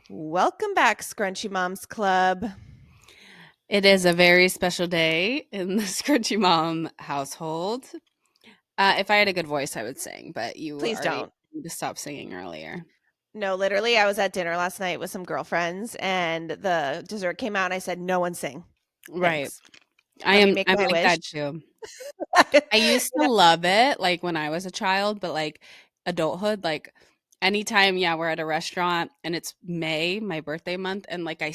Welcome back, Scrunchy Moms Club. It is a very special day in the Scrunchy Mom household. If I had a good voice, I would sing, but you Please already don't. need to stop singing earlier. No, literally, I was at dinner last night with some girlfriends and the dessert came out and I said, no one sing. Right. Thanks. Let me make I'm my like wish. that too. You I used to know, love it like when I was a child, but like adulthood, like anytime, yeah, we're at a restaurant and it's May, my birthday month, and like I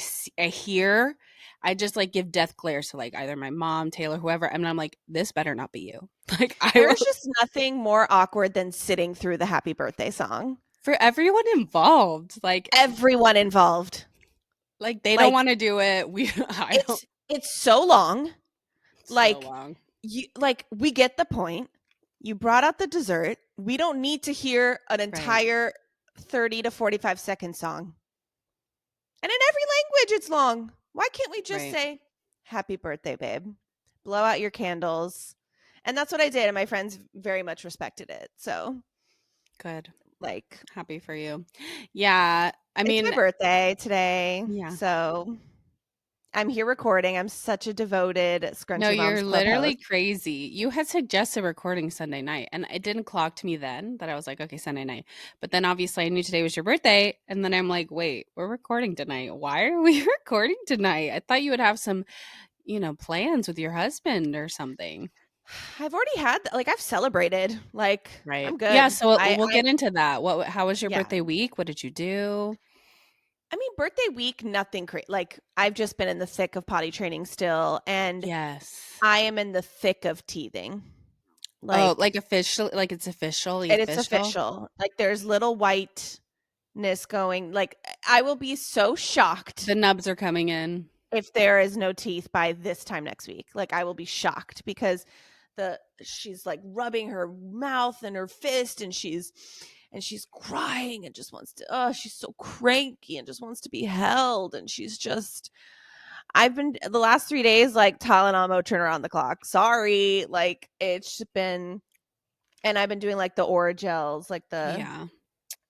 hear, I just like give death glares to like either my mom, Taylor, whoever, and I'm like, this better not be you. Like I there's will just nothing more awkward than sitting through the happy birthday song. for everyone involved. Everyone involved. Like they don't Like want to do it. I don't. it's so long. So Like long. we get the point. You brought out the dessert. We don't need to hear an Right. entire 30 to 45-second song. And in every language, it's long. Why can't we just Right. say, happy birthday, babe? Blow out your candles. And that's what I did. And my friends very much respected it. So, Good. like, Happy for you. Yeah. I it's my mean, birthday today. yeah. So I'm here recording. I'm such a devoted No, Scrunchy Moms you're Club literally host. crazy. You had suggested recording Sunday night, and it didn't clock to me then that I was like, okay, Sunday night. But then obviously I knew today was your birthday, and then I'm like, wait, we're recording tonight. Why are we recording tonight? I thought you would have some, plans with your husband or something. I've already had, like, I've celebrated. Like, Right. I'm Yeah, good. so we'll get into that. How was your Yeah. birthday week? What did you do? I mean, birthday week, nothing crazy. Like, I've just been in the thick of potty training still. And Yes. I am in the thick of teething. Oh, Like, like official, like it's officially and it's official? official. Like, there's little whiteness going. Like, I will be so shocked The nubs are coming in. if there is no teeth by this time next week. Like, I will be shocked because she's like rubbing her mouth and her fist and she's crying and just wants to, oh, she's so cranky and just wants to be held. And she's just, I've been the last 3 days like Tylenol, Motrin around the clock. Sorry. Like, it's been, and I've been doing like the Oragels, like the, Yeah.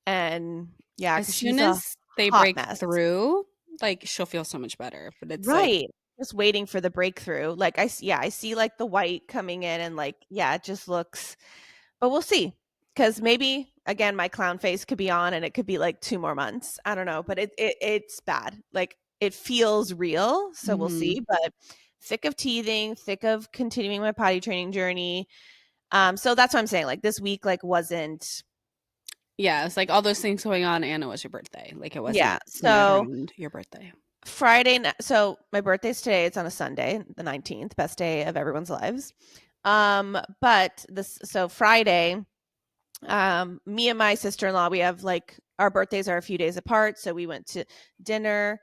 and yeah, As because soon she's a as they hot break mess. through, like she'll feel so much better. But it's like, Right. Just waiting for the breakthrough. Like yeah, I see like the white coming in and like, yeah, it just looks, but we'll see. Cause maybe again, my clown face could be on and it could be like 2 more months. I don't know, but it's bad. Like it feels real. So we'll mhm. see. But thick of teething, thick of continuing my potty training journey. So that's what I'm saying. Like this week, like wasn't, Yeah, it's like all those things going on, and it was your birthday. Like it yeah. wasn't centered So around your birthday. So my birthday's today. It's on a Sunday, the 19th, best day of everyone's lives. But this so Friday, me and my sister-in-law, we have like our birthdays are a few days apart, so we went to dinner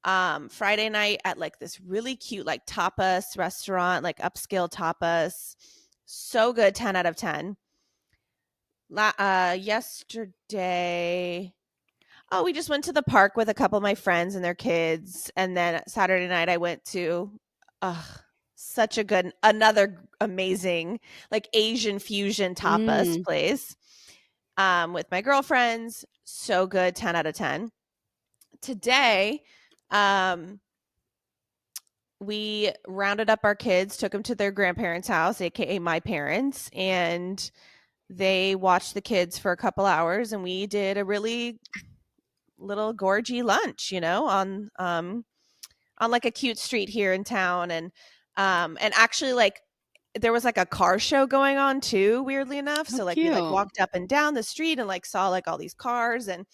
Friday night at like this really cute like tapas restaurant, like upscale tapas. So good, 10 out of 10. Yesterday, oh, we just went to the park with a couple of my friends and their kids. And then Saturday night, I went to such a good, another amazing, like Asian fusion tapas Mm. place with my girlfriends. So good, 10 out of 10. Today, um, we rounded up our kids, took them to their grandparents' house, aka my parents, and they watched the kids for a couple hours. And we did a really little gorgy lunch, on like a cute street here in town. And actually like there was like a car show going on too, weirdly enough. How So like we like cute. walked up and down the street and like saw like all these cars, and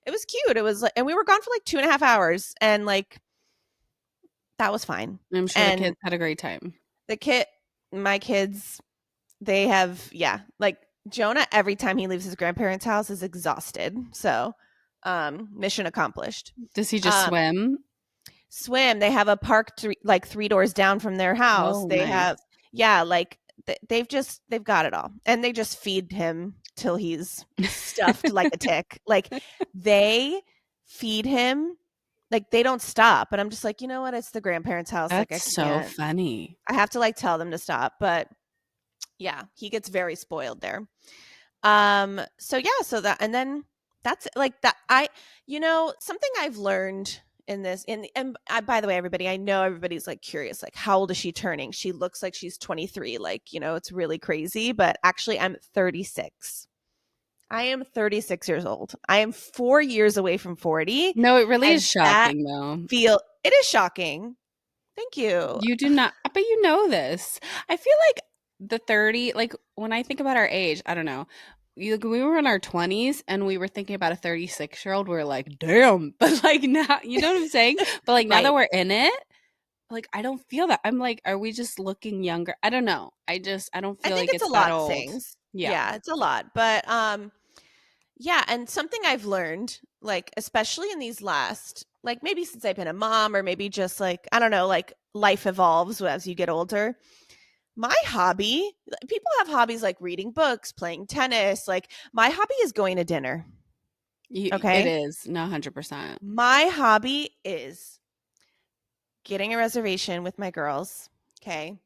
it was cute. It was like, and we were gone for like 2.5 hours, and like that was fine. I'm sure the And kids had a great time. the kid my kids, they have, yeah, like Jonah every time he leaves his grandparents' house is exhausted. So mission accomplished. Does he just Um swim? Swim. They have a park like 3 doors down from their house. Oh, They nice. have, yeah, like they've got it all. And they just feed him till he's stuffed like a tick. Like they feed him, like they don't stop. And I'm just like, "You know what? It's the grandparents' house. Like I That's so can't. funny. I have to like tell them to stop." But yeah, he gets very spoiled there. So yeah, so that, and then That's like that. Something I've learned in this, and by the way, everybody, I know everybody's like curious, like, how old is she turning? She looks like she's 23. Like, it's really crazy, but actually, I'm 36. I am 36 years old. I am 4 years away from 40. No, it really is And that shocking though. it is shocking. Thank you. You do not, but you know this. I feel like the 30, like when I think about our age, I don't know. We were in our 20s and we were thinking about a 36-year-old. We're like, damn. But like now, you know what I'm saying? But like now that Right. we're in it, like I don't feel that. I'm like, are we just looking younger? I don't know. I don't I feel think like it's a it's that lot of old. things. Yeah. Yeah, it's a lot. But yeah, and something I've learned, like, especially in these last, like, maybe since I've been a mom, or maybe just like, I don't know, like, life evolves as you get older. My hobby, people have hobbies like reading books, playing tennis. Like, my hobby is going to dinner. It Okay. is. No, 100%. My hobby is getting a reservation with my girls. Okay.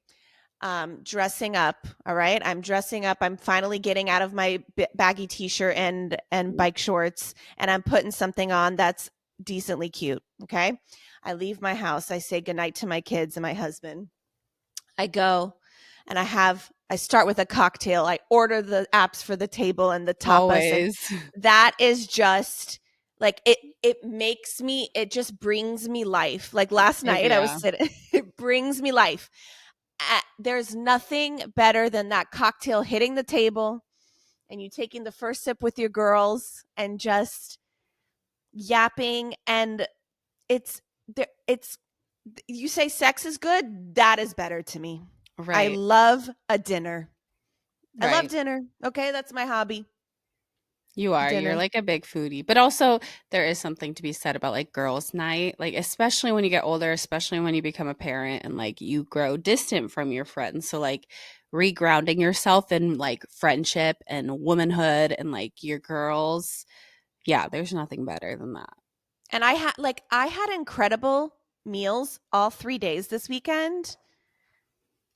Dressing up. All right. I'm dressing up. I'm finally getting out of my baggy t-shirt and bike shorts, and I'm putting something on that's decently cute. Okay. I leave my house. I say goodnight to my kids and my husband. I go and I start with a cocktail. I order the apps for the table and the tapas, and Always. that is just like it just brings me life. Like last night I was Yeah. sitting it brings me life. There's nothing better than that cocktail hitting the table and you taking the first sip with your girls and just yapping, and it's it's you say sex is good, that is better to me. I Right. love a dinner. I love Right. dinner. Okay, that's my hobby. You are. You're Dinner. like a big foodie. But also there is something to be said about like girls' night. Like especially when you get older, especially when you become a parent and like you grow distant from your friends. So like regrounding yourself in like friendship and womanhood and like your girls. Yeah, there's nothing better than that. And I had incredible meals all 3 days this weekend.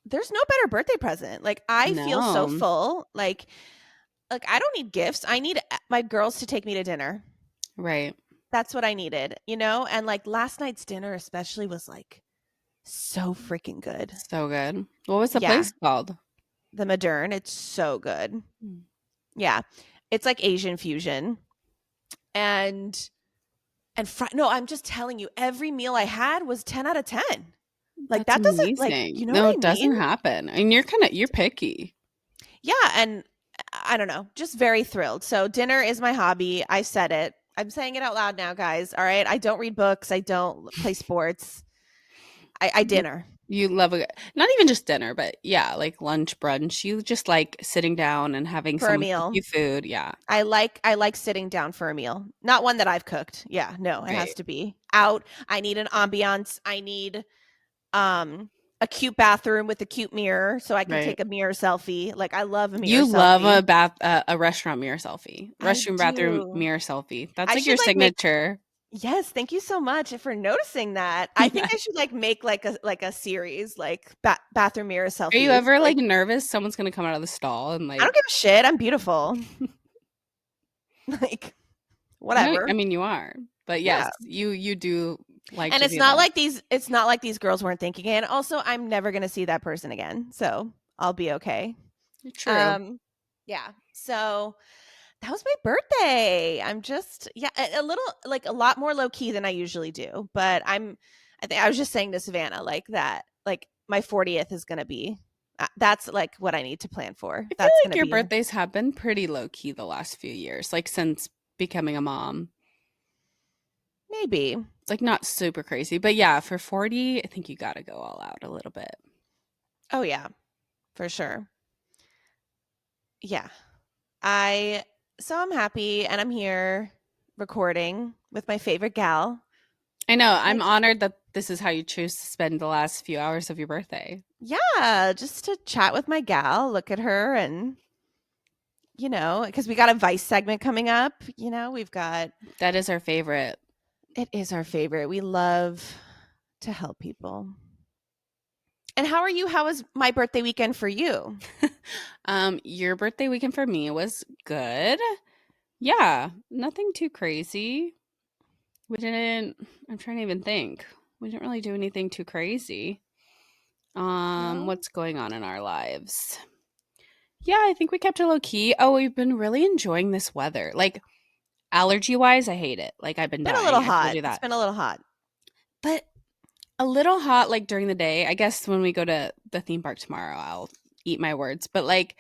There's no better birthday present. Like, I feel so No. full. Like, I don't need gifts. I need my girls to take me to dinner. Right. That's what I needed. And like last night's dinner especially was like so freaking good. So good. What was the Yeah, place called? the Modern, it's so good. Mm. Yeah. It's like Asian fusion. And no, I'm just telling you, every meal I had was 10 out of 10. Like, That's that doesn't, like, amazing. you know No, what it I mean? doesn't happen. And you're picky. Yeah, and I don't know, just very thrilled. So dinner is my hobby. I said it. I'm saying it out loud now, guys. All right. I don't read books. I don't play sports. I You dinner you love a not even just dinner, but yeah, like lunch, brunch. You just like sitting down and having for a someone cook meal. you food. Yeah. I like sitting down for a meal. Not one that I've cooked. Yeah, no, it has Right. to be out. I need an ambiance. I need um a cute bathroom with a cute mirror so I can Right. take a mirror selfie. Like, I love a mirror You love selfie. a restaurant mirror selfie. I Restroom bathroom do. mirror selfie. That's I like your should like make signature. Yes, thank you so much for noticing that. I think Yeah. I should like make like a series, like bathroom mirror Are you selfies. ever Like, like nervous someone's gonna come out of the stall and I don't like give a shit. I'm beautiful. Like, no, I whatever. mean you are. But yes, Yeah. you do like And to it's do not that. like these girls weren't thinking it. And also, I'm never going to see that person again. So, I'll be okay. True. Um yeah. So, that was my birthday. I'm just yeah, a little, like, a lot more low key than I usually do, but I think I was just saying to Savannah like that, like, my 40th is going to be that's like what I need to plan for. I feel That's going like to your be birthdays have been pretty low key the last few years, like since becoming a mom. maybe. It's like not super crazy, but yeah, for 40, I think you got to go all out a little bit. Oh yeah, for sure. Yeah. I so I'm happy and I'm here recording with my favorite gal. I know. Like, I'm honored that this is how you choose to spend the last few hours of your birthday. yeah, just to chat with my gal, look at her, and because we got a Vice segment coming up. We've got That is our favorite. it is our favorite. We love to help people. And how are you? How was my birthday weekend for you? Your birthday weekend for me was good. Yeah, nothing too crazy. We didn't I'm trying to even think. We didn't really do anything too crazy. No. What's going on in our lives? Yeah, I think we kept it low key. Oh, we've been really enjoying this weather. Like allergy wise, I hate it. Like I've been Been a dying. little I told hot. you It's that. been a little hot. But a little hot like during the day. I guess when we go to the theme park tomorrow, I'll eat my words. But like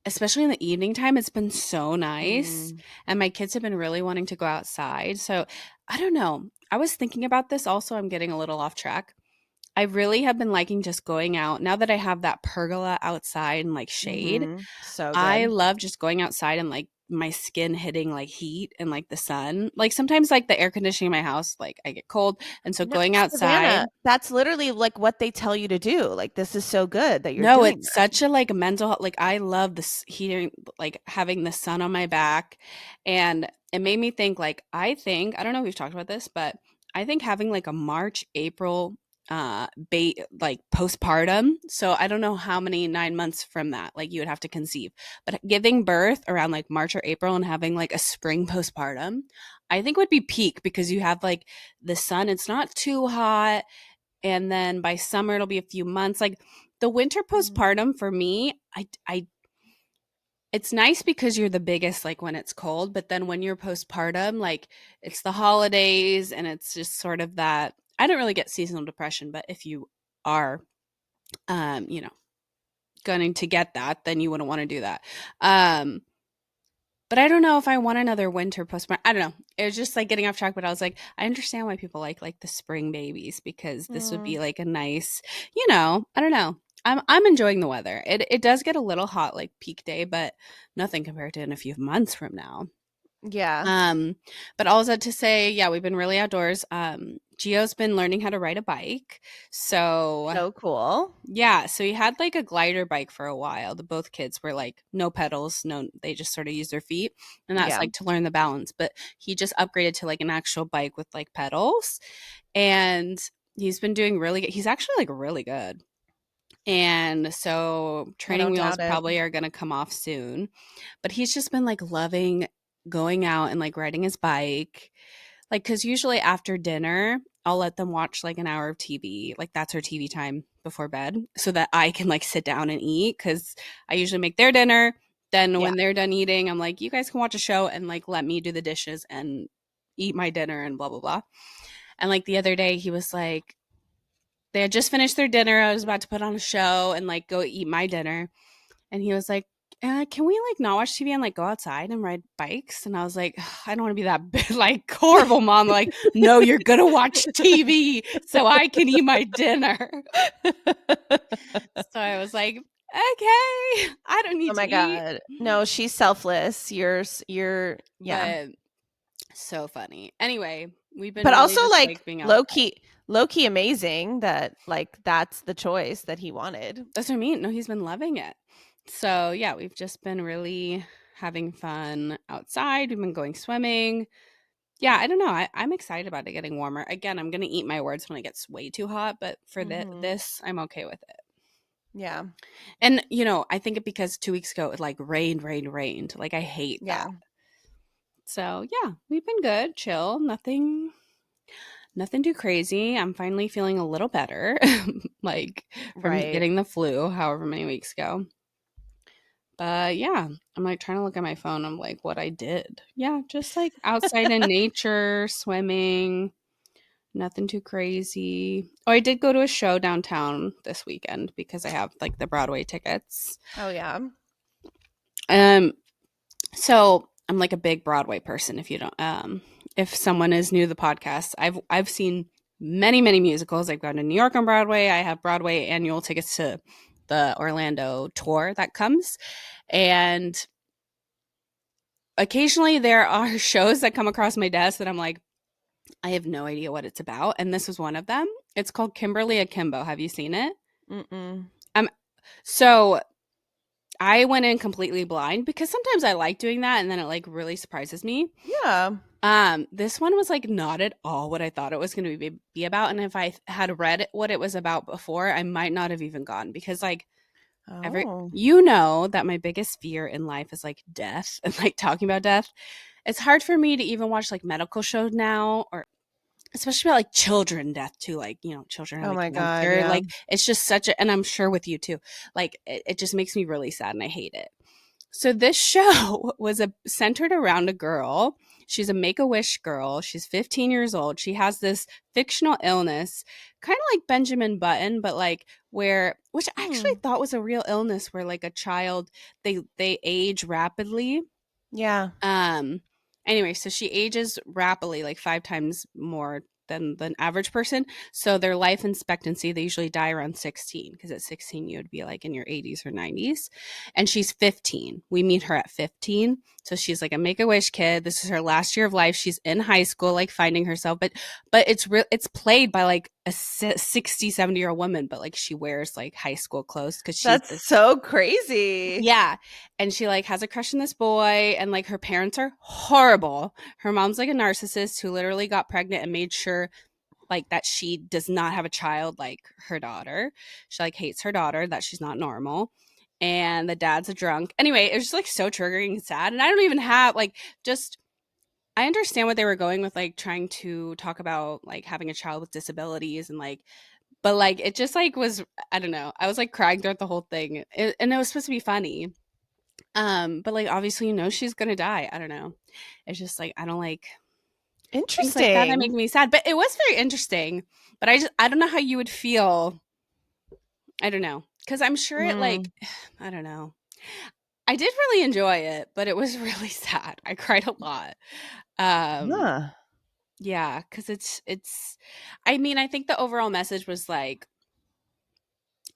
especially in the evening time, it's been so nice. Mm. And my kids have been really wanting to go outside. So I don't know. I was thinking about this also. I'm getting a little off track. I really have been liking just going out now that I have that pergola outside and like shade. Mhm. So I good. love just going outside and like my skin hitting like heat and like the sun. Like sometimes like the air conditioning in my house, like I get cold. And so No, going outside, Savannah, that's literally like what they tell you to do. Like this is so good that you're no, doing it's that. such a like mental like I love this heating like having the sun on my back. And it made me think like I don't know if we've talked about this, but I think having like a March, April like postpartum. So I don't know how many 9 months from that like you would have to conceive. But giving birth around like March or April and having like a spring postpartum, I think would be peak because you have like the sun, it's not too hot, and then by summer it'll be a few months. Like the winter Mhm. postpartum for me, I it's nice because you're the biggest like when it's cold, but then when you're postpartum, like it's the holidays and it's just sort of that. I don't really get seasonal depression, but if you are you know, going to get that, then you wouldn't want to do that. Um but I don't know if I want another winter postpartum. I don't know. It was just like getting off track, but I was like, I understand why people like the spring babies because this would be Mm. like a nice, I don't know. I'm enjoying the weather. It does get a little hot like peak day, but nothing compared to in a few months from now. Yeah. Um, but all that to say, yeah, we've been really outdoors. Gio's been learning how to ride a bike. So So cool. yeah, so he had like a glider bike for a while. The both kids were like no pedals, no, they just sort of use their feet, and that's Yeah. like to learn the balance. But he just upgraded to like an actual bike with like pedals, and he's been doing really good. He's actually like really good. And so I training don't wheels doubt it. probably are going to come off soon. But he's just been like loving going out and like riding his bike. Like, cause usually after dinner, I'll let them watch like an hour of TV. Like that's our TV time before bed so that I can like sit down and eat. Cause I usually make their dinner. Then Yeah. when they're done eating, I'm like, you guys can watch a show and like let me do the dishes and eat my dinner and blah, blah, blah. And like the other day, he was like, they had just finished their dinner. I was about to put on a show and like go eat my dinner. And he was like, can we like not watch TV and like go outside and ride bikes? And I was like, I don't want to be that like horrible mom. Like, no, you're gonna watch TV so I can eat my dinner. So I was like, okay, I don't Oh need to my eat. god. No, she's selfless. You're yeah. But so funny. Anyway, we've been But really also just like like being outside. low key amazing that like that's the choice that he wanted. That's what I mean. No, he's been loving it. So yeah, we've just been really having fun outside. We've been going swimming. Yeah, I don't know. I'm excited about it getting warmer. Again, I'm gonna eat my words when it gets way too hot, but for Mhm. this, I'm okay with it. Yeah. And I think it because 2 weeks ago it like rained, rained, rained. Like I hate that. Yeah. So yeah, we've been good, chill, nothing too crazy. I'm finally feeling a little better, like from Right. getting the flu, however many weeks ago. But yeah, I'm like trying to look at my phone. I'm like, what I did. Yeah, just like outside in nature, swimming, nothing too crazy. Oh, I did go to a show downtown this weekend because I have like the Broadway tickets. Oh yeah. Um, so I'm like a big Broadway person. If someone is new to the podcast, I've seen many many musicals. I've gone to New York on Broadway. I have Broadway annual tickets to the Orlando tour that comes, and occasionally there are shows that come across my desk that I'm like, I have no idea what it's about, and this was one of them. It's called Kimberly Akimbo. Have you seen it? Mm-mm. Um, so I went in completely blind because sometimes I like doing that, and then it like really surprises me. Yeah. This one was like not at all what I thought it was going to be about, and if I had read what it was about before, I might not have even gone because like Oh. You know that my biggest fear in life is like death and like talking about death. It's hard for me to even watch like medical shows now, or especially about like children death too, like, you know, children Oh having my God. cancer. Yeah. Like it's just such a, and I'm sure with you too, like it just makes me really sad and I hate it. So this show was centered around a girl. She's a Make-A-Wish girl. She's 15 years old. She has this fictional illness, kind of like Benjamin Button, but like where, which I actually Hmm. thought was a real illness, where like a child, they age rapidly. Yeah. um anyway, so she ages rapidly, like 5 times more than the average person. So their life expectancy, they usually die around 16, because at 16 you would be like in your 80s or 90s. And she's 15. We meet her at 15. So she's like a Make-A-Wish kid. This is her last year of life. She's in high school, like finding herself, but it's played by like a 60, 70-year-old woman, but like she wears like high school clothes because she's That's this. so crazy. Yeah. And she like has a crush on this boy, and like her parents are horrible. Her mom's like a narcissist who literally got pregnant and made sure like that she does not have a child like her daughter. She like hates her daughter, that she's not normal. And the dad's a drunk. Anyway, it was just like so triggering and sad. And I don't even have like, just, I understand what they were going with, like trying to talk about like having a child with disabilities and like, but like it just like was, I don't know. I was like crying throughout the whole thing. And it was supposed to be funny. But like obviously, you know, she's gonna die. I don't know. It's just like I don't like things like that make Interesting. me sad. But it was very interesting. But I don't know how you would feel. I don't know. Because I'm sure it like Mm. I don't know. I did really enjoy it, but it was really sad. I cried a lot. Um Huh. yeah, because it's I mean, I think the overall message was like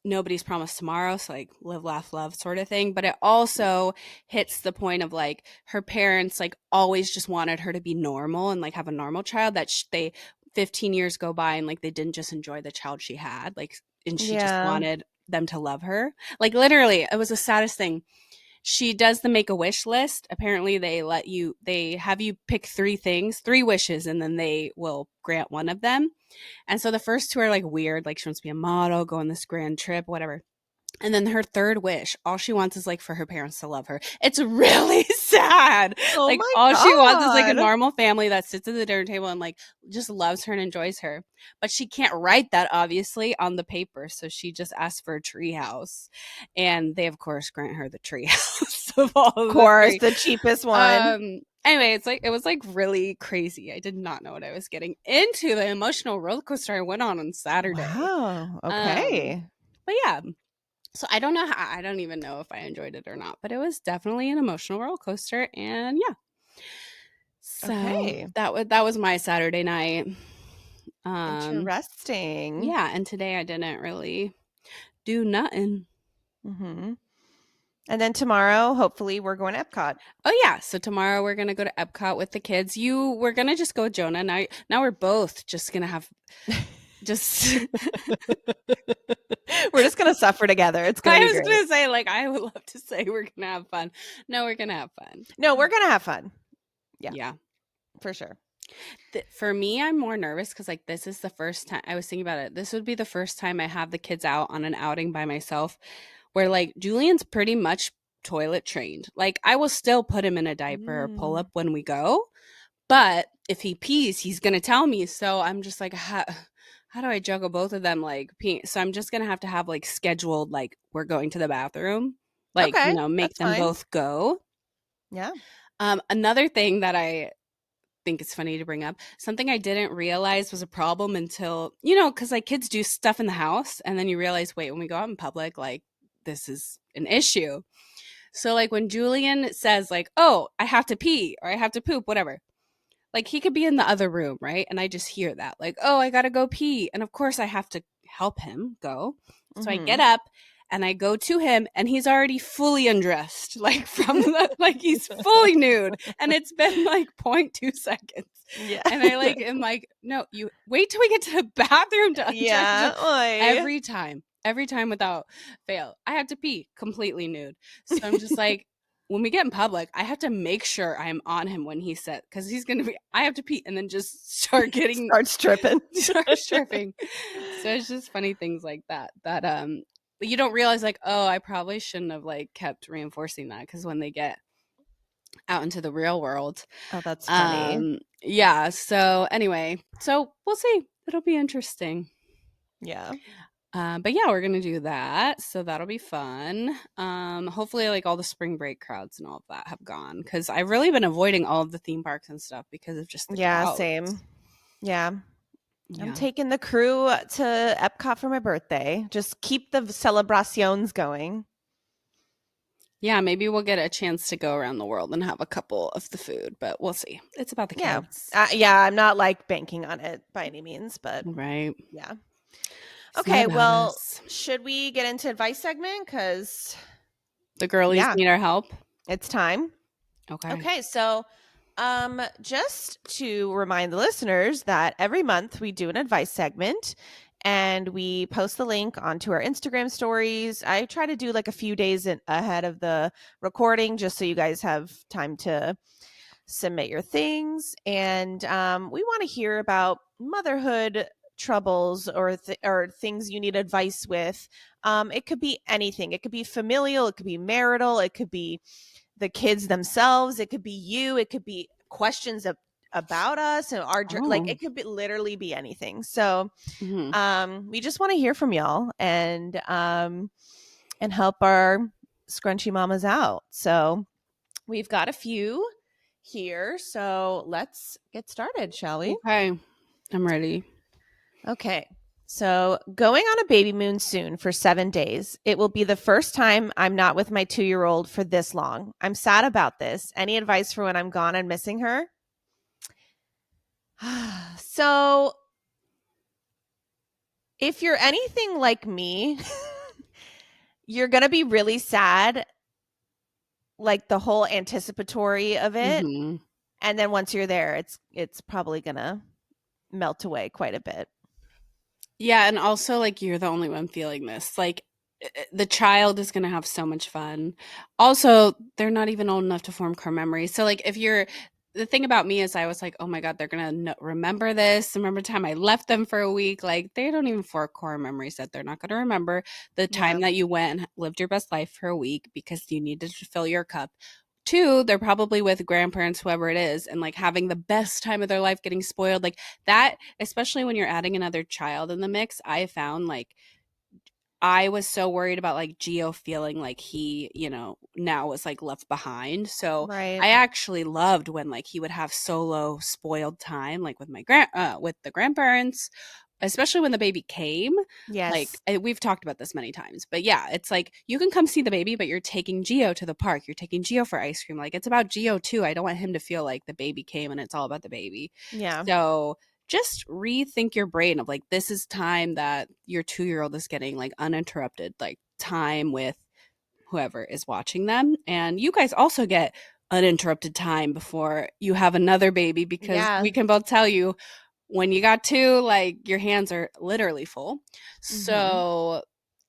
nobody's promised tomorrow, so like live, laugh, love sort of thing. But it also hits the point of like her parents like always just wanted her to be normal and like have a normal child, that they 15 years go by and like they didn't just enjoy the child she had, like, and she just Yeah. wanted them to love her. Like literally it was the saddest thing. She does the Make-A-Wish list. Apparently they have you pick 3 things, 3 wishes, and then they will grant one of them. And so the first 2 are like weird, like she wants to be a model, go on this grand trip, whatever. And then her third wish, all she wants is like for her parents to love her. It's really sad. Oh Like my all she wants is like a God. normal family that sits at the dinner table and like just loves her and enjoys her. But she can't write that obviously on the paper, so she just asks for a tree house. And they of course grant her the tree house of all Of of the course, 3. the cheapest one. Anyway, it's like it was like really crazy. I did not know what I was getting into. The emotional roller coaster I went on Saturday. Wow. Um, Okay. but yeah, so I don't know how, I don't even know if I enjoyed it or not, but it was definitely an emotional roller coaster, and yeah. So Okay. that was my Saturday night. Interesting. Yeah, and today I didn't really do nothing. Mm-hmm. And then tomorrow, hopefully, we're going to Epcot. Oh yeah, so tomorrow we're gonna go to Epcot with the kids. We're gonna just go with Jonah. Now we're both just gonna have just. We're just gonna suffer together. It's gonna I be was great. gonna say, like, I would love to say we're gonna have fun. No, we're gonna have fun. No, we're gonna have fun. Yeah, Yeah. for sure. For me, I'm more nervous because like this is the first time I was thinking about it. This would be the first time I have the kids out on an outing by myself, where like Julian's pretty much toilet trained. Like I will still put him in a diaper or pull Mm. up when we go, but if he pees, he's gonna tell me. So I'm just like, how do I juggle both of them? Like peeing? So I'm just gonna have to have like scheduled, like we're going to the bathroom, like, you Okay, know, make that's them fine. both go. Yeah. Another thing that I think it's funny to bring up, something I didn't realize was a problem until, you know, because like kids do stuff in the house and then you realize, wait, when we go out in public, like this is an issue. So like when Julian says like, oh, I have to pee or I have to poop, whatever, like he could be in the other room, right? And I just hear that, like, oh, I gotta go pee. And of course I have to help him go. So I get Mm-hmm. up and I go to him and he's already fully undressed, like from the, like he's fully nude. And it's been like 0.2 seconds. Yeah. And I like am like, no, you wait till we get to the bathroom to undress Yeah. you. Oy. Every time without fail, I have to pee completely nude. So I'm just like, when we get in public, I have to make sure I'm on him when he said, because he's gonna be, I have to pee and then just start getting Starts tripping. start stripping. So it's just funny things like that you don't realize like, oh, I probably shouldn't have like kept reinforcing that, because when they get out into the real world, Oh, that's funny. yeah. So anyway, so we'll see. It'll be interesting. Yeah. But yeah, we're gonna do that, so that'll be fun. Hopefully, like all the spring break crowds and all of that have gone, because I've really been avoiding all of the theme parks and stuff because of just the Yeah, crowds. same. Yeah. I'm Yeah, taking the crew to Epcot for my birthday. Just keep the celebrations going. yeah. Maybe we'll get a chance to go around the world and have a couple of the food, but we'll see. It's about the Yeah. kids, Yeah, I'm not like banking on it by any means, but right? yeah. It's not Okay, about well, us. should we get into advice segment? Because, The girlies yeah, need our help. it's time. Okay. Okay, so just to remind the listeners that every month we do an advice segment and we post the link onto our Instagram stories. I try to do like a few days ahead of the recording just so you guys have time to submit your things. And we want to hear about motherhood troubles or things you need advice with. It could be anything. It could be familial, it could be marital, it could be the kids themselves, it could be you, it could be questions about us and our like Oh. it could be literally be anything. So Hmm. we just want to hear from y'all and help our scrunchy mamas out. So we've got a few here, so let's get started, shall we? Okay. I'm ready. Okay. So, going on a baby moon soon for 7 days. It will be the first time I'm not with my 2-year-old for this long. I'm sad about this. Any advice for when I'm gone and missing her? So, if you're anything like me, you're going to be really sad, like the whole anticipatory of it. Hmm. And then once you're there, it's probably going to melt away quite a bit. Yeah, and also like you're the only one feeling this. Like the child is going to have so much fun. Also, they're not even old enough to form core memories. So like if you're the thing about me is I was like, "Oh my god, they're going to remember this. Remember the time I left them for a week." Like they don't even form core memories that they're not going to remember the Yeah. time that you went and lived your best life for a week because you needed to fill your cup. Two, they're probably with grandparents, whoever it is, and like having the best time of their life getting spoiled. Like that, especially when you're adding another child in the mix, I found like I was so worried about like Geo feeling like he, now was like left behind. So Right. I actually loved when like he would have solo spoiled time, like with with the grandparents, especially when the baby came. Like Yes. we've talked about this many times, but yeah, it's like you can come see the baby, but you're taking Geo to the park. You're taking Geo for ice cream. Like it's about Geo too. I don't want him to feel like the baby came and it's all about the baby. Yeah. So just rethink your brain of like this is time that your 2-year-old is getting like uninterrupted like time with whoever is watching them, and you guys also get uninterrupted time before you have another baby, because Yeah. we can both tell you when you got two, like your hands are literally full. Mhm. So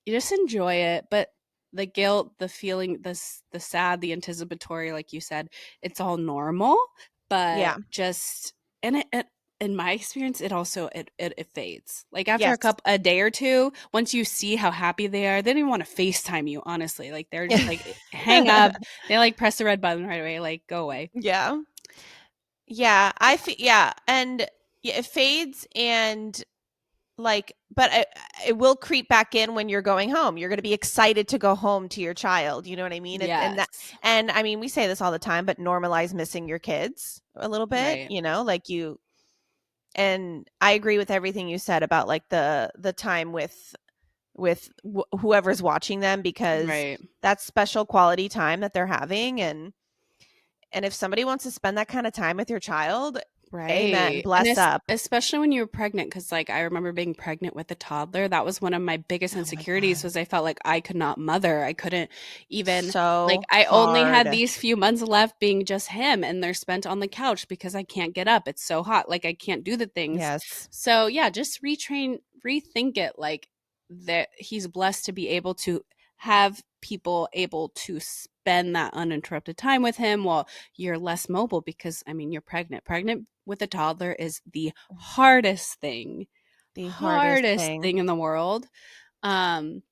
you just enjoy it, but the guilt, the feeling, the sad, the anticipatory, like you said, it's all normal, but Yeah. just and it in my experience, it also it fades. Like after Yes. a day or two, once you see how happy they don't even want to FaceTime you, honestly. Like they're just like hang up. They like press the red button right away, like go away. Yeah. Yeah, yeah, and yeah, it fades and like but it will creep back in when you're going home. You're going to be excited to go home to your child, you know what I mean? Yes. And I mean, we say this all the time, but normalize missing your kids a little bit, Right. like you and I agree with everything you said about like the time with whoever's watching them because Right. that's special quality time that they're having and if somebody wants to spend that kind of time with your child, amen, Right. And bless up. especially when you're pregnant, because like I remember being pregnant with a toddler. That was one of my biggest Oh my insecurities, god. was I felt like I could not mother. I couldn't even like So I only had hard. these few months left being just him, and they're spent on the couch because I can't get up. It's so hot. Like I can't do the things. Yes. So yeah, just rethink it like that he's blessed to be able to have people able to spend that uninterrupted time with him while you're less mobile, because I mean you're pregnant. Pregnant with a toddler is the The hardest hardest thing. thing in the world. Um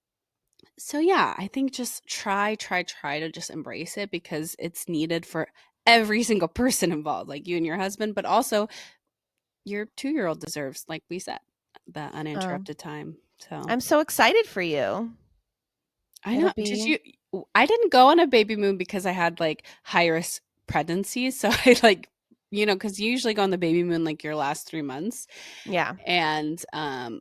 So yeah, I think just try to just embrace it because it's needed for every single person involved, like you and your husband, but also your 2-year-old deserves, like we said, that Um, uninterrupted time. So I'm so excited for you. I It'll know. Did be you? I didn't go on a baby moon because I had like high risk pregnancies. So I like, because you usually go on the baby moon like your last 3 months, yeah. and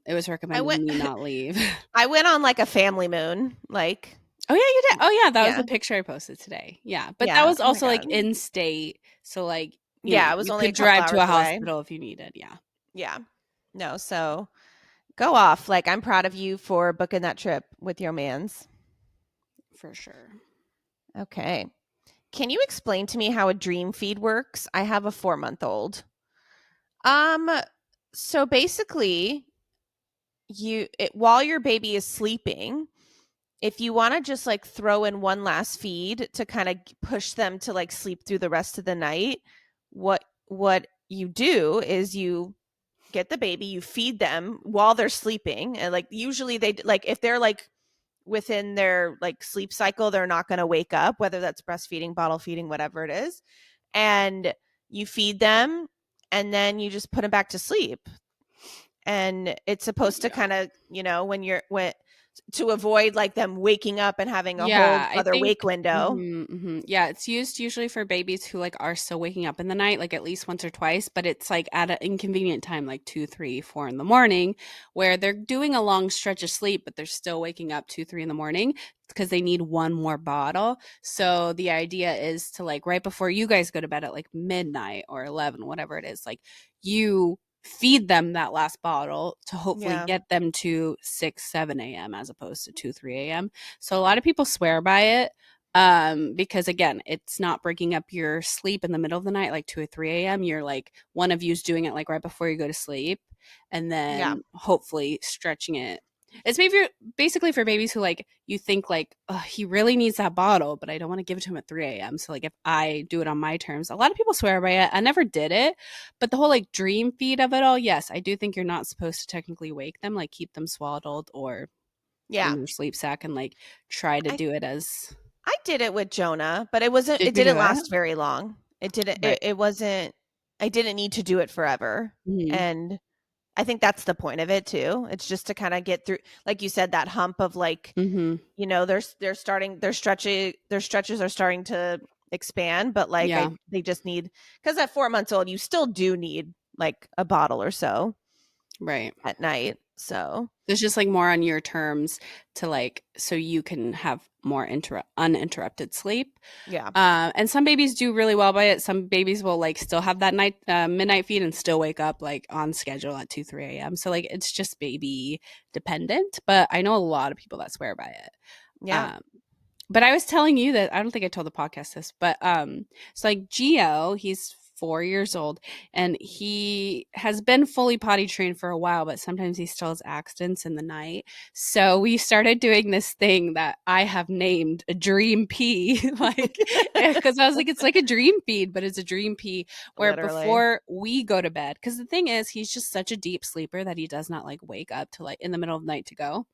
it was I recommended went me not leave. I went on like a family moon, like Oh yeah, you did. Oh yeah, that was yeah. the picture I posted today. Yeah, but that Yeah. was Oh my also like god. in state, so like Yeah, it was you only a could couple drive to hours a away. hospital if you needed. Yeah, Yeah. No, so go off. Like I'm proud of you for booking that trip with your mans. for sure. Okay. Can you explain to me how a dream feed works? I have a 4-month-old. Um so basically while your baby is sleeping, if you want to just like throw in one last feed to kind of push them to like sleep through the rest of the night, what you do is you get the baby, you feed them while they're sleeping, and like usually they like if they're like within their like sleep cycle, they're not going to wake up, whether that's breastfeeding, bottle feeding, whatever it is, and you feed them and then you just put them back to sleep. And it's supposed to Yeah. kind of, when to avoid like them waking up and having a whole Yeah, I other think wake window. Yeah, it's used usually for babies who like are still waking up in the night, like at least once or twice, but it's like at an inconvenient time, like 2, 3, 4 in the morning, where they're doing a long stretch of sleep, but they're still waking up 2, 3 in the morning because they need one more bottle. So the idea is to like right before you guys go to bed at like midnight or 11, whatever it is, like you feed them that last bottle to hopefully Yeah. get them to 6, 7 a.m. as opposed to 2, 3 a.m. So a lot of people swear by it because again, it's not breaking up your sleep in the middle of the night like 2 or 3 a.m. You're like one of you's doing it like right before you go to sleep and Yeah. then hopefully stretching it. It's maybe basically for babies who like you think like, oh, he really needs that bottle, but I don't want to give it to him at 3 a.m. So like if I do it on my terms, a lot of people swear by it. I never did it, but the whole like dream feed of it all, yes, I do think you're not supposed to technically wake them, like keep them swaddled or in Yeah. their sleep sack and like try to I do it as I did it with Jonah, but did it you didn't do it? last very long. It didn't Right. it wasn't I didn't need to do it forever. Mhm. And I think that's the point of it too. It's just to kind of get through, like you said, that hump of like, Mhm. they're starting their stretches are starting to expand, but like Yeah. they just need, because at 4 months old you still do need like a bottle or so Right. at night. So It's just like more on your terms to like so you can have more uninterrupted sleep. yeah. And some babies do really well by it. Some babies will like still have that night midnight feed and still wake up like on schedule at 2, 3 a.m. So like it's just baby dependent. But I know a lot of people that swear by it. Yeah. Um, But I was telling you that I don't think I told the podcast this, but so like Geo, he's 4 years old and he has been fully potty trained for a while, but sometimes he still has accidents in the night. So we started doing this thing that I have named a dream pee, like because I was like, it's like a dream feed, but it's a dream pee where Literally. before we go to bed, because the thing is, he's just such a deep sleeper that he does not like wake up to like in the middle of the night to go.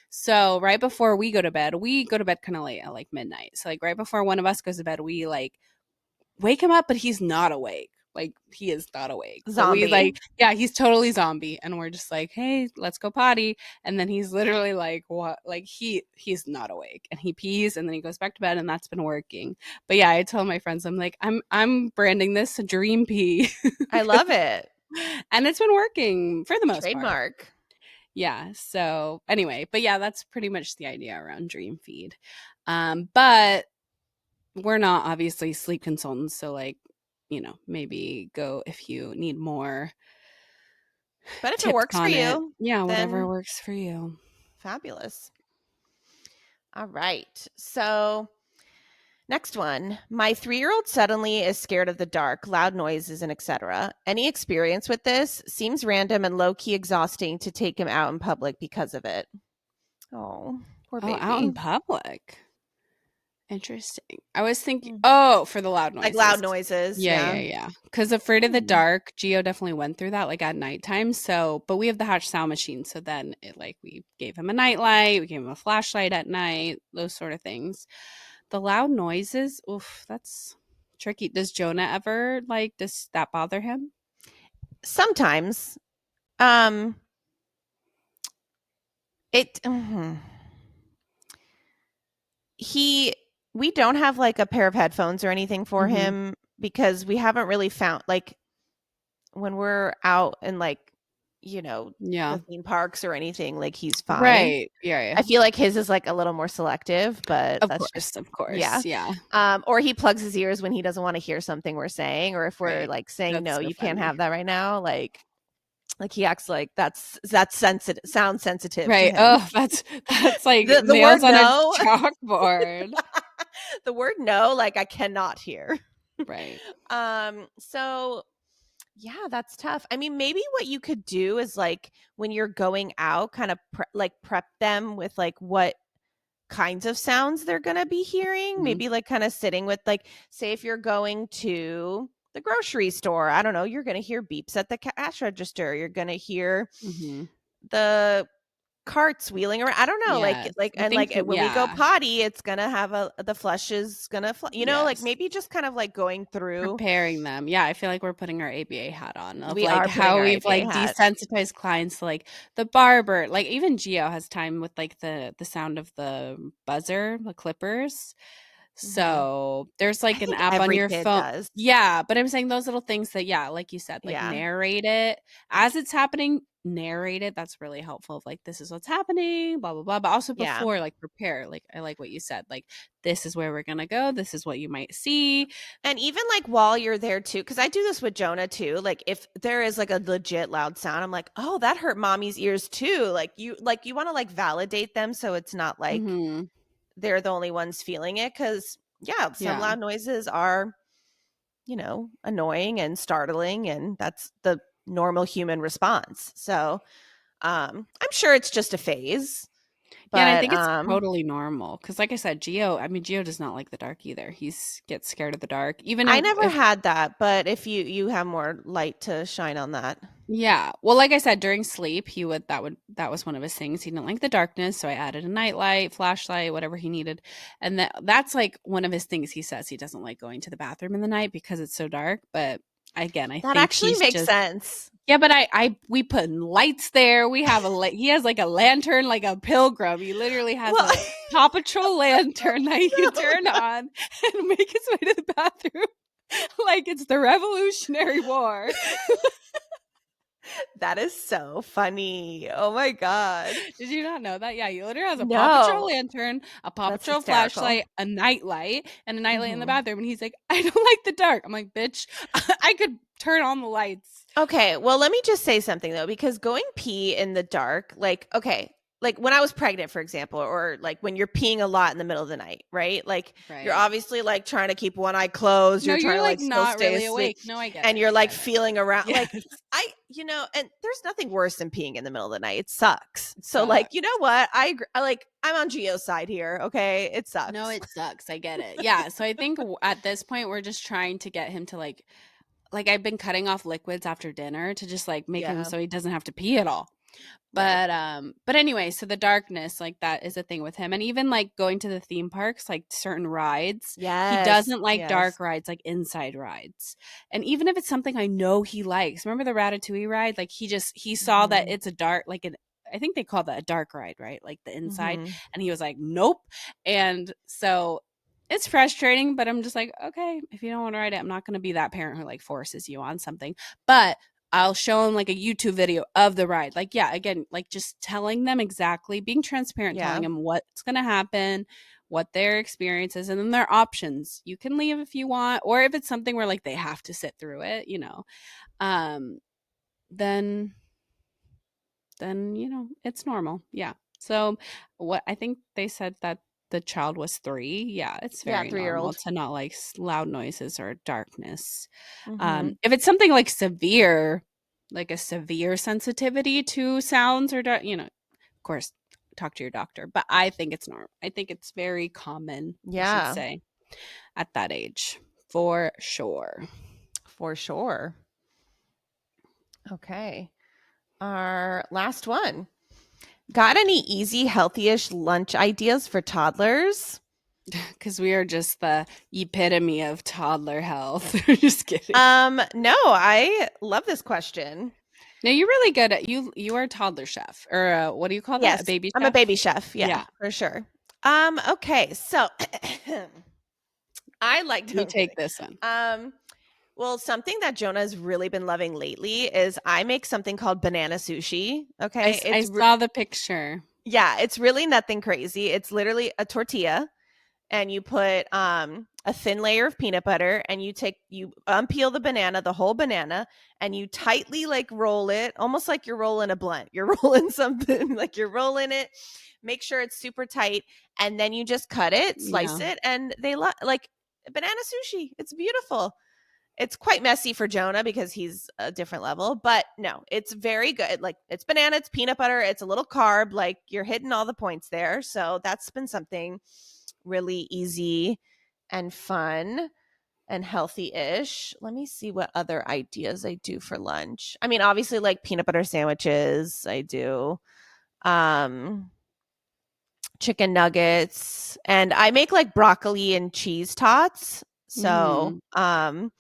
So right before we go to bed kind of late at like midnight. So like right before one of us goes to bed, we like wake him up, but he's not awake. Like he is not awake. But we Zombie. like, yeah, he's totally zombie. And we're just like, hey, let's go potty. And then he's literally like, what? Like he's not awake. And he pees and then he goes back to bed and that's been working. But yeah, I tell my friends, I'm like, I'm branding this a dream pee. I love it. And it's been working for the most part. Trademark. Yeah. So anyway, but yeah, that's pretty much the idea around Dream Feed. But we're not obviously sleep consultants, so like, maybe go if you need more But if it tips works for on it. you, Yeah, whatever then works for you. fabulous. All right. So next one. My 3-year-old suddenly is scared of the dark, loud noises, and etc. Any experience with this? Seems random and low key exhausting to take him out in public because of it. Oh, poor Oh, out in baby. public. Interesting. I was thinking, Mm. oh, for the loud Like noises. loud noises. Yeah, Yeah. yeah, yeah. Because Afraid of the Hmm. Dark, Geo definitely went through that like at nighttime. So, but we have the Hatch sound machine. So then it like we gave him a nightlight, we gave him a flashlight at night, those sort of things. The loud noises, oof, that's tricky. Does Jonah ever like, does that bother him? Sometimes. Um, it. Mhm. He. We don't have like a pair of headphones or anything for Mm-hmm. him because we haven't really found like when we're out in like Yeah. the theme parks or anything, like he's fine. Right. Yeah, yeah. I feel like his is like a little more selective, but that's just Of course. yeah. Yeah. Or he plugs his ears when he doesn't want to hear something we're saying, or if we're Right. like saying That's no, so you can't funny. have that right now. Like he acts like that's sensitive, sound sensitive to Right. him. Oh, that's like The nails word on a no, chalkboard. the word no, like I cannot hear. Right. So yeah, that's tough. I mean, maybe what you could do is like when you're going out, kind of prep them with like what kinds of sounds they're going to be hearing. Mhm. Maybe like kind of sitting with like, say, if you're going to the grocery store, I don't know, you're going to hear beeps at the cash register. You're going to hear Mhm. the carts wheeling around. I don't know, Yes. I and think like when we go yeah. potty, it's gonna have the flush is gonna, like Yes. maybe just kind of like going through. Preparing them. Yeah, I feel like we're putting our ABA hat on of We like are putting how our we've ABA like hat. desensitized clients to like the barber. Like even Geo has time with like the sound of the buzzer, the clippers. Hmm. So there's I like an think app on every your kid phone. does. Yeah, but I'm saying those little things that, yeah, like you said, like Yeah. narrate it as it's happening, narrate it. That's really helpful. Of like, this is what's happening, blah, blah, blah. But also Yeah. before, like prepare. Like, I like what you said. Like, this is where we're going to go. This is what you might see. And even like while you're there too, because I do this with Jonah too. Like if there is like a legit loud sound, I'm like, oh, that hurt mommy's ears too. Like you want to like validate them so it's not like Hmm. they're the only ones feeling it. Cause yeah, some Yeah. loud noises are, annoying and startling, and that's the normal human response. So I'm sure it's just a phase, Yeah, and I but think it's totally normal because, like I said, Geo does not like the dark either. He's gets scared of the dark. Even I never if had that. But if you have more light to shine on that. yeah. Well, like I said, during sleep, that was one of his things. He didn't like the darkness, so I added a nightlight, flashlight, whatever he needed. And that's like one of his things. He says he doesn't like going to the bathroom in the night because it's so dark. But again, I That think actually he's makes just sense. yeah, but we put lights there. We have he has like a lantern, like a pilgrim. He literally has Well, a Paw Patrol lantern that he can no, turn no. on and make his way to the bathroom like it's the Revolutionary War. That is so funny. Oh my god. Did you not know that? Yeah, he literally has a Paw Patrol No, lantern, a Paw that's Patrol hysterical. flashlight, a nightlight, and a nightlight in the Mhm. bathroom. And he's like, I don't like the dark. I'm like, bitch, I could turn on the lights. Okay, well, let me just say something though, because going pee in the dark, like, okay, like when I was pregnant, for example, or like when you're peeing a lot in the middle of the night, right? Like you're Right. obviously like trying to keep one eye closed, No, you're trying you're to like like still not stay really asleep, awake. No, I get and it. you're I like get it. feeling around. Yes. Like, and there's nothing worse than peeing in the middle of the night. It sucks. It So, like, you know sucks. what? I agree. I'm on Geo's side here. Okay. It No, sucks. it sucks. I get it. Yeah. So I think at this point we're just trying to get him to like I've been cutting off liquids after dinner to just like make him Yeah. so he doesn't have to pee at all. Yeah. But anyway, so the darkness, like that is a thing with him. And even like going to the theme parks, like certain rides, he Yes. doesn't like Yes. dark rides, like inside rides. And even if it's something I know he likes, remember the Ratatouille ride? Like he saw that Hmm. it's a dark, like an I think they call that a dark ride, right? Like the inside. Hmm. And he was like, nope. And so it's frustrating, but I'm just like, okay, if you don't want to ride it, I'm not going to be that parent who like forces you on something. But I'll show them like a YouTube video of the ride. Like, yeah, again, like just telling them exactly, being transparent, telling Yeah. them what's going to happen, what their experience is, and then their options. You can leave if you want, or if it's something where like they have to sit through it, um, then it's normal. Yeah. So what I think they said that the child was 3. Yeah, it's Yeah. very 3-year normal old. to not like loud noises or darkness. Hmm. If it's something like severe, like a severe sensitivity to sounds or of course, talk to your doctor. But I think it's normal. I think it's very common, I should Yeah, say, at that age, for sure. for sure. Okay. Our last one. Got any easy, healthy-ish lunch ideas for toddlers? Because we are just the epitome of toddler health. Just kidding. No, I love this question. No, you're really good at you are a toddler chef, or what do you call that? A Yes, baby I'm a chef? baby chef. Yeah, Yeah, for sure. Okay, so I like. No, you I'm take kidding. this one. Um, well, something that Jonah's really been loving lately is I make something called banana sushi. Okay, I saw the picture. yeah, it's really nothing crazy. It's literally a tortilla and you put a thin layer of peanut butter and you unpeel the banana, the whole banana, and you tightly like roll it almost like you're rolling a blunt. You're rolling something like you're rolling it. Make sure it's super tight and then you just cut it, slice Yeah. it, and like banana sushi. It's beautiful. It's quite messy for Jonah because he's a different level, but no, it's very good. Like it's banana, it's peanut butter, it's a little carb. Like you're hitting all the points there. So that's been something really easy and fun and healthy-ish. Let me see what other ideas I do for lunch. I mean, obviously like peanut butter sandwiches, I do. Um chicken nuggets and I make like broccoli and cheese tots. So, Mhm.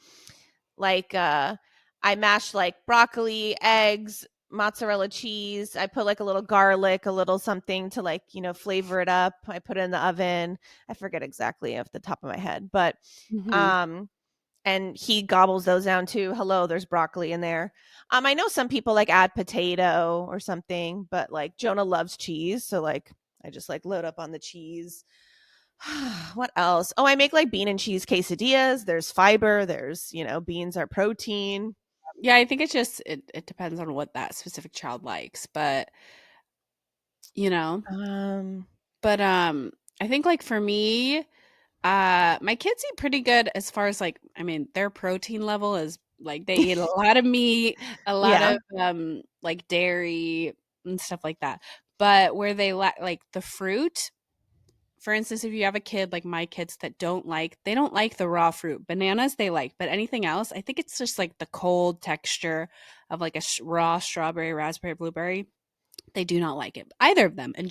like I mash like broccoli, eggs, mozzarella cheese. I put like a little garlic, a little something to like, flavor it up. I put it in the oven. I forget exactly off the top of my head, but Mhm. um and he gobbles those down too. Hello, there's broccoli in there. I know some people like add potato or something, but like Jonah loves cheese, so like I just like load up on the cheese. What else? Oh, I make like bean and cheese quesadillas. There's fiber. There's, beans are protein. Yeah, I think it depends on what that specific child likes, but you know, Um, but I think like for me, my kids eat pretty good as far as like I mean, their protein level is like they eat a lot of meat, a lot yeah. of like dairy and stuff like that. But where they like the fruit, for instance, if you have a kid like my kids that they don't like the raw fruit. Bananas they like, but anything else, I think it's just like the cold texture of like a raw strawberry, raspberry, blueberry. They do not like it. Either of them. And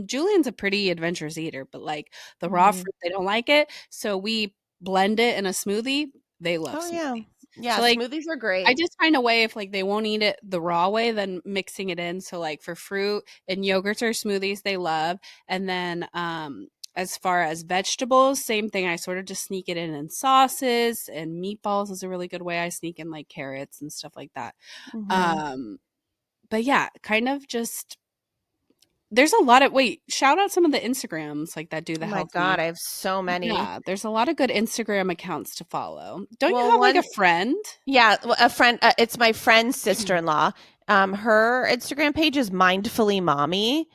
Julian's a pretty adventurous eater, but like the raw Mhm. fruit, they don't like it. So we blend it in a smoothie. They love Oh yeah. smoothies. Yeah, So like smoothies are I great. just find a way if like they won't eat it the raw way, then mixing it in. So like for fruit and yogurts or smoothies, they love. And then as far as vegetables, same thing. I sort of just sneak it in sauces and meatballs is a really good way. I sneak in like carrots and stuff like that. Mhm. Um, but yeah, kind of just there's a lot of shout out some of the Instagrams like that do Oh the my god, healthy. I have so many. Yeah, there's a lot of good Instagram accounts to follow. Don't you Well, have like a one friend? yeah, a friend it's my friend's sister-in-law. Her Instagram page is mindfully mommy.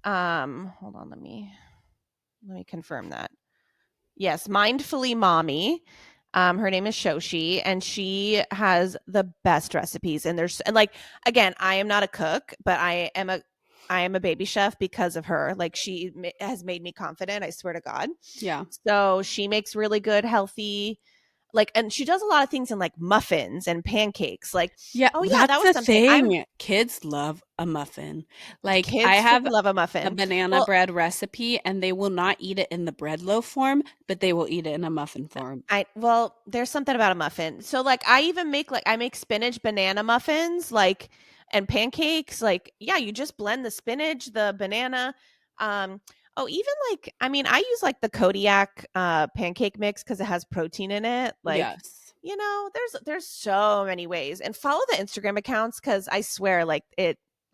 Hold on, let me confirm that. Yes, mindfully mommy. Her name is Shoshi, and she has the best recipes. And like again, I am not a cook, but I am a baby chef because of her. Like she has made me confident. I swear to God. Yeah. So she makes really good, healthy, like, and she does a lot of things in like muffins and pancakes. Like, Yeah, oh yeah, that that's was the something. I'm thing. Kids love a muffin. Like I Kids have freaking love a a muffin. banana Well, bread recipe and they will not eat it in the bread loaf form, but they will eat it in a muffin form. there's something about a muffin. So like I make spinach banana muffins, like, and pancakes. Like, yeah, you just blend the spinach, the banana. Um, oh, even like I mean, I use like the Kodiak pancake mix because it has protein in it. Like, Yes. there's so many ways. And follow the Instagram accounts because I swear, like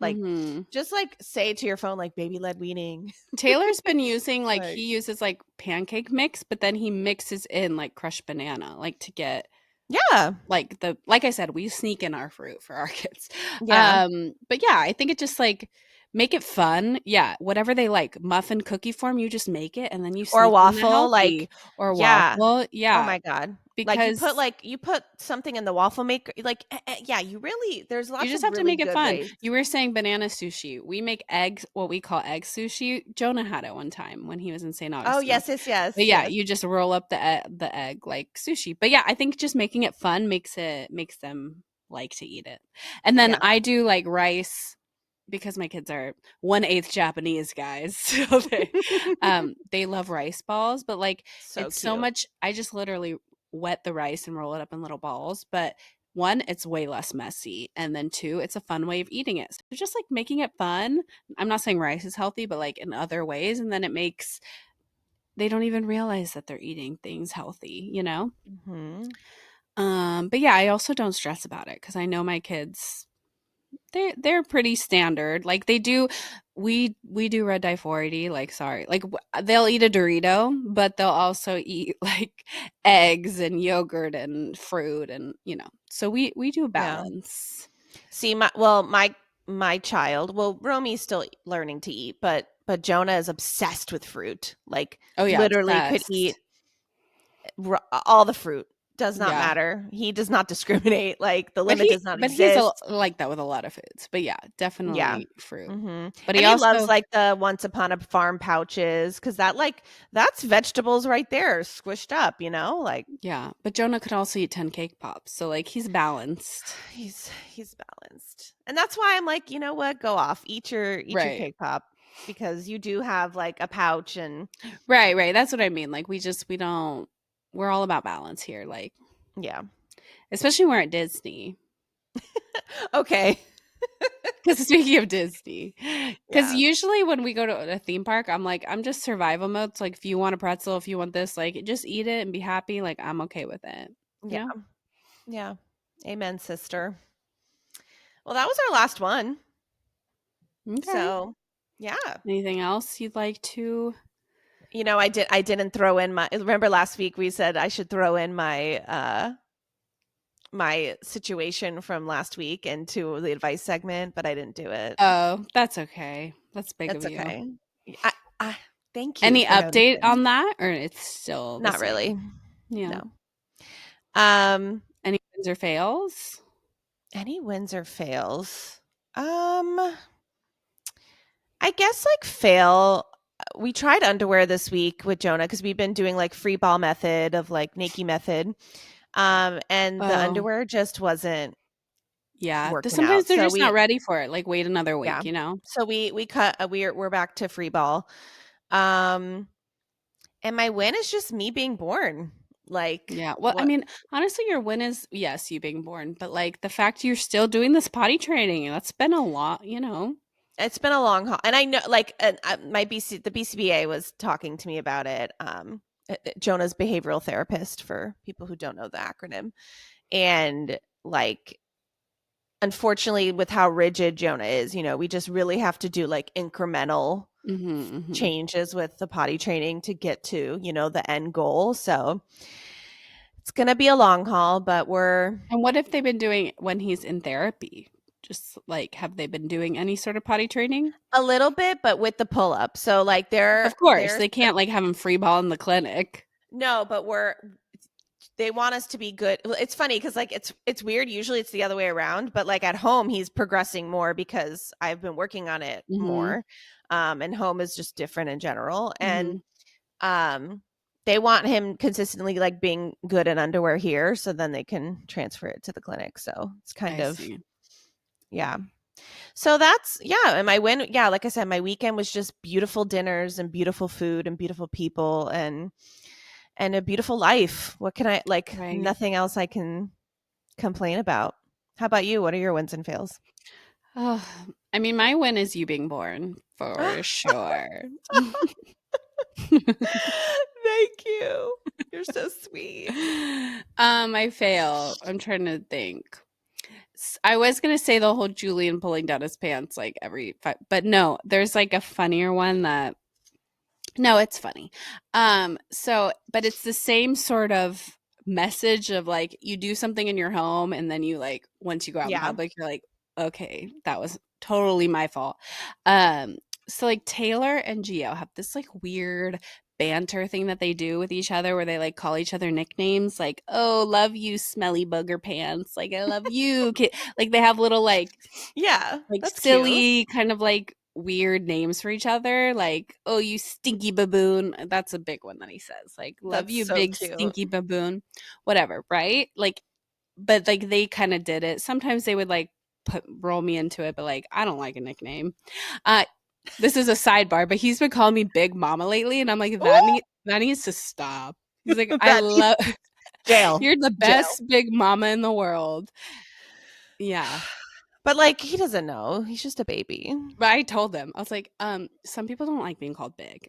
Mhm. just like say to your phone like baby led weaning. Taylor's been using like Like, he uses like pancake mix, but then he mixes in like crushed banana, like to get yeah, like the like I said, we sneak in our fruit for our kids. yeah. But yeah, I think it just like make it fun. Yeah, whatever they like, muffin cookie form, you just make it and then you Or sneak in the waffle, like, healthy or yeah. waffle. Oh Yeah. my god. because Like you put something in the waffle maker, like yeah, there's you lots just of have to really make it good fun. ways. You were saying banana sushi. We make eggs, what we call egg sushi. Jonah had it one time when he was in St. Oh Augustine. yes, yes, yes, But yeah, yes. you just roll up the egg like sushi. But yeah, I think just making it fun makes them like to eat it. And then Yeah. I do like rice because my kids are 1/8 Japanese guys. So they love rice balls, but like So it's so cute. much I just literally wet the rice and roll it up in little balls. But one, it's way less messy. And then two, it's a fun way of eating it. So just like making it fun. I'm not saying rice is healthy, but like in other ways. And then they don't even realize that they're eating things healthy, you know? Hmm. But yeah, I also don't stress about it because I know my kids they're pretty standard. Like they do we do red dye 480, like sorry. Like they'll eat a Dorito, but they'll also eat like eggs and yogurt and fruit and So we do Yeah. balance. See, my child, well, Romy's still learning to eat, but Jonah is obsessed with fruit. Like Oh yeah, literally could obsessed. eat all the fruit. Does not Yeah. matter. He does not discriminate. Like the But limit does not he's exist. like that with a lot of foods. But yeah, Yeah. definitely fruit. Hmm. But he And he loves also like the Once Upon a Farm pouches because that's vegetables right there squished up, like yeah, but Jonah could also eat 10 cake pops. So like he's balanced. he's balanced. And that's why I'm like, you know what? Go off. Eat your Right. cake pop because you do have like a pouch and Right, right. That's what I mean. Like we don't we're all about balance here. Like yeah. especially when we're at Disney. Okay. Because speaking of Disney, because Yeah. usually when we go to a theme park, I'm like, I'm just survival mode. It's like if you want a pretzel, if you want this, like just eat it and be happy. Like I'm okay with it. You Yeah. know? Yeah. Amen, sister. Well, that was our last one. Okay. So, yeah. Anything else you'd like to? I didn't throw in my remember last week we said I should throw in my situation from last week into the advice segment, but I didn't do it. Oh, that's okay. That's big of That's you. okay. I, I thank you Any for update noticing. on that, or it's still the Not same? really. Yeah. No. Um, Any wins or fails? any wins or fails? Um, I guess like fail. We tried underwear this week with Jonah because we've been doing like free ball method of like Nike method. And the Oh, underwear just wasn't yeah. working Sometimes out. they're So just not ready for it. Like wait another yeah. week. You know? So we cut. We're back to free ball. Um, and my win is just me being born. Like Yeah. Well, I what? mean, honestly, your win is yes, you being born, but like the fact you're still doing this potty training, that's been a lot, you know? It's been a long haul, and I know like the BCBA was talking to me about it. Jonah's behavioral therapist for people who don't know the acronym, and like unfortunately with how rigid Jonah is, we just really have to do like incremental Mm-hmm. changes with the potty training to get to, the end goal. So it's going to be a long haul, but we're And what have they been doing when he's in therapy? Just like, have they been doing any sort of potty training? a little bit, but with the pull up. So like Of course, they're they can't like have him free ball in the clinic. no, but they want us to be good. Well, it's funny because like it's weird. Usually it's the other way around, but like at home he's progressing more because I've been working on it Mm-hmm. more. And home is just different in general. And Mm-hmm. um they want him consistently like being good in underwear here so then they can transfer it to the clinic. So it's kind I of see. yeah. So that's yeah, and my win yeah, like I said, my weekend was just beautiful dinners and beautiful food and beautiful people and a beautiful life. What can I like Right. nothing else I can complain about. How about you? What are your wins and fails? Oh, I mean, my win is you being born for sure. Thank you. You're so sweet. I fail. I'm trying to think. I was gonna say the whole Julian pulling down his pants like but no, there's like a funnier one that no, it's funny. But it's the same sort of message of like you do something in your home and then you like once you go out in Yeah. public, you're like, okay, that was totally my fault. Um, so like Taylor and Gio have this like weird banter thing that they do with each other where they like call each other nicknames like, oh, love you smelly booger pants, like I love you like they have little Yeah, like that's cute. silly kind of like weird names for each other, like, oh, you stinky baboon. That's a big one that he says, like, love That's you so big cute. stinky baboon, whatever, right? Like, but like they kind of did it. Sometimes they would like roll me into it, but like I don't like a nickname. uh this is a sidebar, but he's been calling me Big Mama lately, and I'm like, that needs to stop. He's like, I That needs love jail. you're the Jail. best big mama in the world. Yeah. But like he doesn't know. He's just a baby. But I told them, I was like, some people don't like being called big.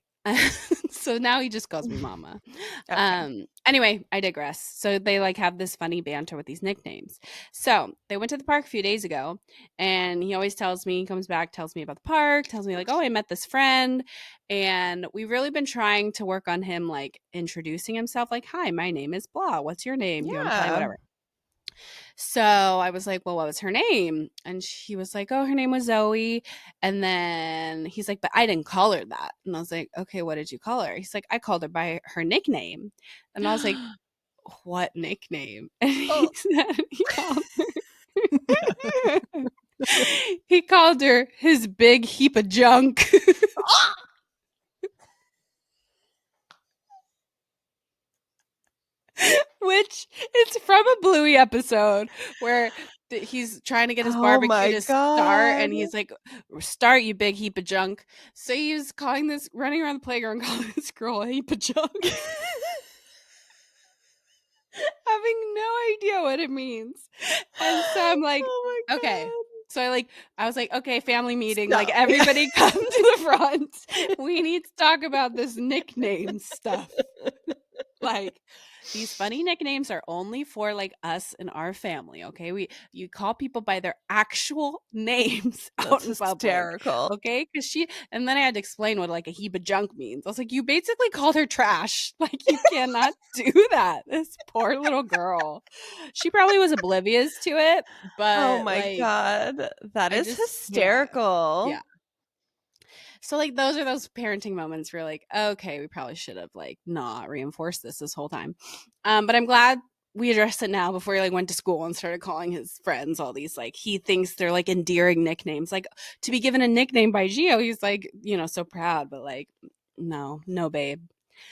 So now he just calls me mama. Okay. Anyway, I digress. So they like have this funny banter with these nicknames. So they went to the park a few days ago, and he always tells me, he comes back, tells me about the park, tells me like, oh, I met this friend. And we've really been trying to work on him like introducing himself, like, hi, my name is blah. What's your name? Do you want to play? Yeah. Whatever. So I was like, well, what was her name? And he was like, oh, her name was Zoe. And then he's like, but I didn't call her that. And I was like, okay, what did you call her? He's like, I called her by her nickname. And I was like, what nickname? And he Oh. said he called her his big heap of junk. Which it's from a Bluey episode where he's trying to get his Oh barbecue my to start, god. and he's like, "Start, you big heap of junk." So he's calling this, running around the playground, calling this girl a heap of junk, having no idea what it means. And so I'm like, Oh my okay. So I was like, okay, family meeting, like god. Stop. everybody come to the front. We need to talk about this nickname stuff. Like, these funny nicknames are only for like us and our family, okay? You call people by their actual names out That's in public, hysterical. okay? Because and then I had to explain what like a heap of junk means. I was like, you basically called her trash. Like, you cannot do that. This poor little girl. She probably was oblivious to it, Oh but my like, god. That I is just, yeah. hysterical. Yeah. So like those are those parenting moments where you're like, okay, we probably should have like not reinforced this whole time. But I'm glad we addressed it now before he like went to school and started calling his friends all these like he thinks they're like endearing nicknames. Like to be given a nickname by Gio, he's like, so proud, but like no babe.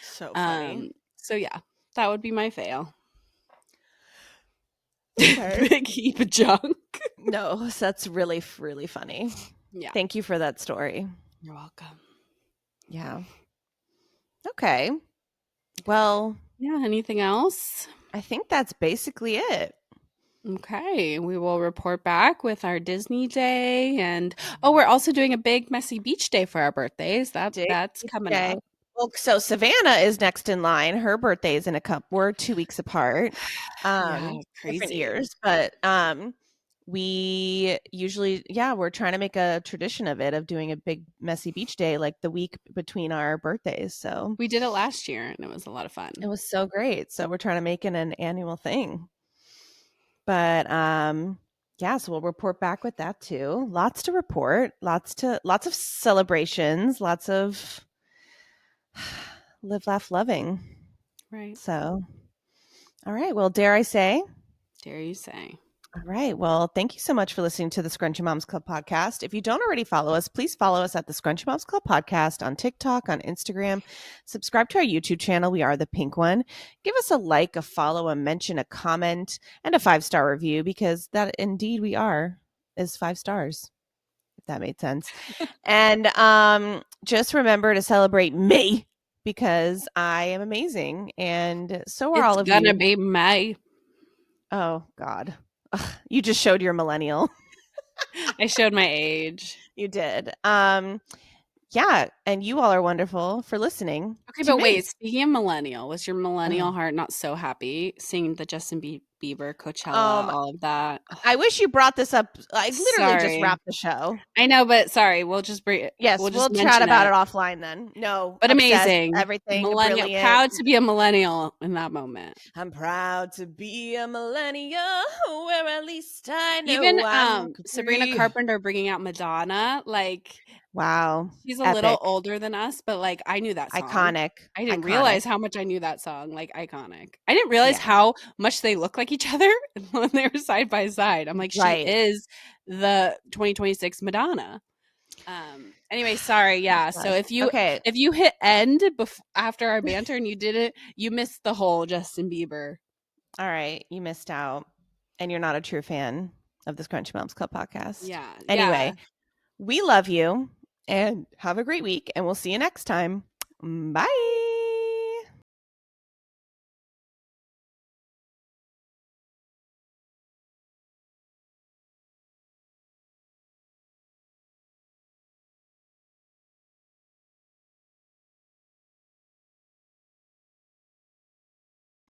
So funny. So yeah, that would be my fail. Okay. Big heap of junk. No, that's really, really funny. Yeah. Thank you for that story. You're welcome. Yeah. Okay. Well, Yeah, anything else? I think that's basically it. Okay, we will report back with our Disney day, and we're also doing a big messy beach day for our birthdays. Day That's coming day. up. Well, so Savannah is next in line. Her birthday is in a cup. We're 2 weeks apart. Yeah, Different crazy. years, but we usually, yeah, we're trying to make a tradition of it, of doing a big messy beach day like the week between our birthdays. So We did it last year, and it was a lot of it fun. was so great. So we're trying to make it an annual thing. But yeah, so we'll report back with that too. Lots to report, lots of celebrations, lots of live, laugh, loving. Right? So, all right. Well, dare I say? Dare you say? All right. Well, thank you so much for listening to the Scrunchy Moms Club podcast. If you don't already follow us, please follow us at the Scrunchy Moms Club podcast on TikTok, on Instagram. Subscribe to our YouTube channel. We are the pink one. Give us a like, a follow, a mention, a comment, and a 5-star review, because that indeed we are is 5 stars, if that made sense. And just remember to celebrate me, because I am amazing, and so are It's all of gonna you. be May. Oh God. Ugh, you just showed your millennial. I showed my age. You did. Yeah, and you all are wonderful for listening Okay, to but me. wait. Speaking of millennial, was your millennial Oh. heart not so happy seeing the Justin Bieber, Coachella, Um, all of that? I wish you brought this up. I literally just Sorry, wrapped the show. I know, but sorry. We'll just bring it. Yes, We'll just we'll chat mention about it. it offline then. No, But obsessed, amazing. everything Millennial, brilliant. proud to be a millennial in that moment. I'm proud to be a millennial, where at least I Even know I'm Sabrina free. Carpenter bringing out Madonna, like Wow. She's a little Epic. older than us, but, like, I knew that song. Iconic. I didn't Iconic. realize how much I knew that song, like, iconic. I didn't realize Yeah. how much they look like each other when they were side by side. I'm like, "She Right. is the 2026 Madonna." Anyway, sorry, yeah, so Gosh. Okay. if you hit end after our banter and you didn't you missed the whole Justin Bieber. All right. You missed out. And you're not a true fan of the Scrunchy Moms Club podcast. Yeah, Anyway, yeah. we love you and have a great week. And we'll see you next time. Bye.